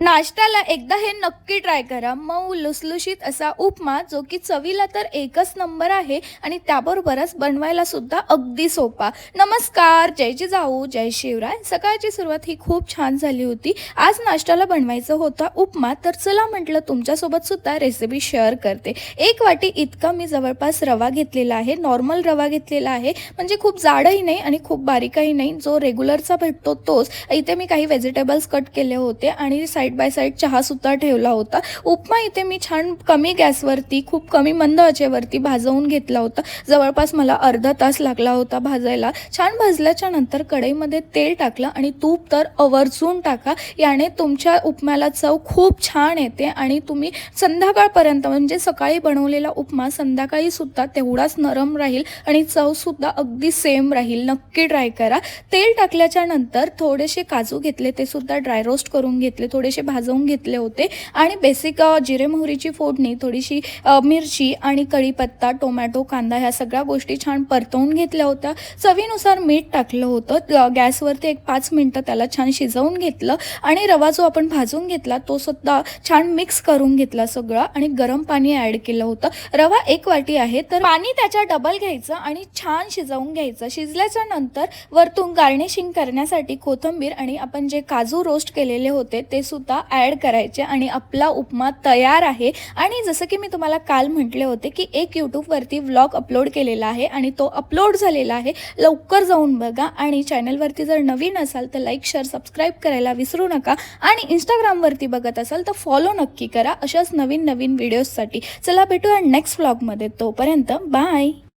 नाश्त्याला एकदा हे नक्की ट्राय करा. मऊ लुसलुशीत असा उपमा जो की चवीला तर एकच नंबर आहे आणि त्याबरोबरच बनवायला सुद्धा अगदी सोपा. नमस्कार, जय जिजाऊ, जय शिवराय. सकाळची सुरुवात ही खूप छान झाली होती. आज नाश्त्याला बनवायचं होता उपमा, तर चला म्हटलं तुमच्यासोबत सुद्धा रेसिपी शेअर करते. 1 वाटी इतका मी जवळपास रवा घेतलेला आहे. नॉर्मल रवा घेतलेला आहे, म्हणजे खूप जाडही नाही आणि खूप बारीकही नाही, जो रेग्युलरचा भेटतो तोच. इथे मी काही व्हेजिटेबल्स कट केले होते आणि साईड बाय साईड चहासुद्धा ठेवला होता. उपमा इथे मी छान कमी गॅसवरती, खूप कमी मंद आचेवरती भाजवून घेतला होता. जवळपास मला अर्धा तास लागला होता भाजायला. छान भाजल्याच्या नंतर कढईमध्ये तेल टाकलं आणि तूप तर आवर्जून टाका. याने तुमच्या उपम्याला चव खूप छान येते आणि तुम्ही संध्याकाळपर्यंत, म्हणजे सकाळी बनवलेला उपमा संध्याकाळी सुद्धा तेवढाच नरम राहील आणि चवसुद्धा अगदी सेम राहील. नक्की ट्राय करा. तेल टाकल्याच्या नंतर थोडेसे काजू घेतले, ते सुद्धा ड्राय रोस्ट करून घेतले, थोडेसे भाजवून घेतले होते आणि बेसिक जिरे मोहरीची फोडणी, थोडीशी मिरची आणि कढीपत्ता, टोमॅटो, कांदा ह्या सगळ्या गोष्टी छान परतवून घेतल्या होत्या. चवीनुसार मीठ टाकलं होतं. गॅसवरती एक 5 मिनटं त्याला छान शिजवून घेतलं आणि रवा जो आपण भाजून घेतला तो सुद्धा छान मिक्स करून घेतला सगळं आणि गरम पाणी ॲड केलं होतं. रवा 1 वाटी आहे, तर पाणी त्याच्या डबल घ्यायचं आणि छान शिजवून घ्यायचं. शिजल्याच्या नंतर वरतून गार्निशिंग करण्यासाठी कोथिंबीर आणि आपण जे काजू रोस्ट केलेले होते ते सुद्धा ॲड करायचे आणि आपला उपमा तयार आहे. आणि जसं की मी तुम्हाला काल म्हटले होते की एक यूट्यूबवरती व्लॉग अपलोड केलेला आहे आणि तो अपलोड झालेला आहे. लवकर जाऊन बघा आणि चॅनलवरती जर नवीन असाल तर लाईक, शेअर, सबस्क्राईब करायला विसरू नका आणि इंस्टाग्रामवरती बघत असाल तर फॉलो नक्की करा अशाच नवीन नवीन व्हिडिओजसाठी. चला भेटूया नेक्स्ट व्लॉगमध्ये. तोपर्यंत बाय.